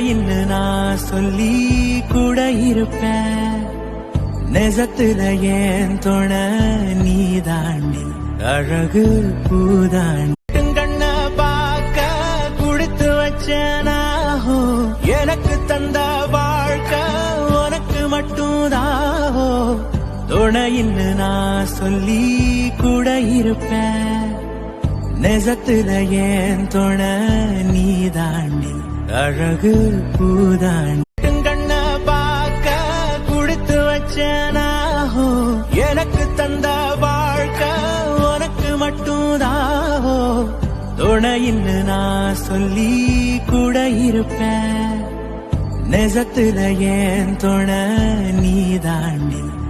துணையின்னு நான் சொல்லி கூட இருப்பேன். நெசத்துல ஏன் துணை நீ தாண்டி அழகு பூதாண்டி. கண்ண பார்க்க குடுத்து வச்சனாஹோ, எனக்கு தந்த வாழ்க்கை உனக்கு மட்டும்தாஹோ. துணையின்னு நான் சொல்லி கூட இருப்பேன். நெசத்துல ஏன் துணை நீ தாண்டி அழகு பூதாண்டி. கண்ண பார்க்க குடுத்து வச்சனாஹோ, எனக்கு தந்த வாழ்க்கை உனக்கு மட்டும்தாஹோ. துணையின்னு நான் சொல்லி கூட இருப்பேன். நெசத்துல ஏன் துணை நீ தாண்டி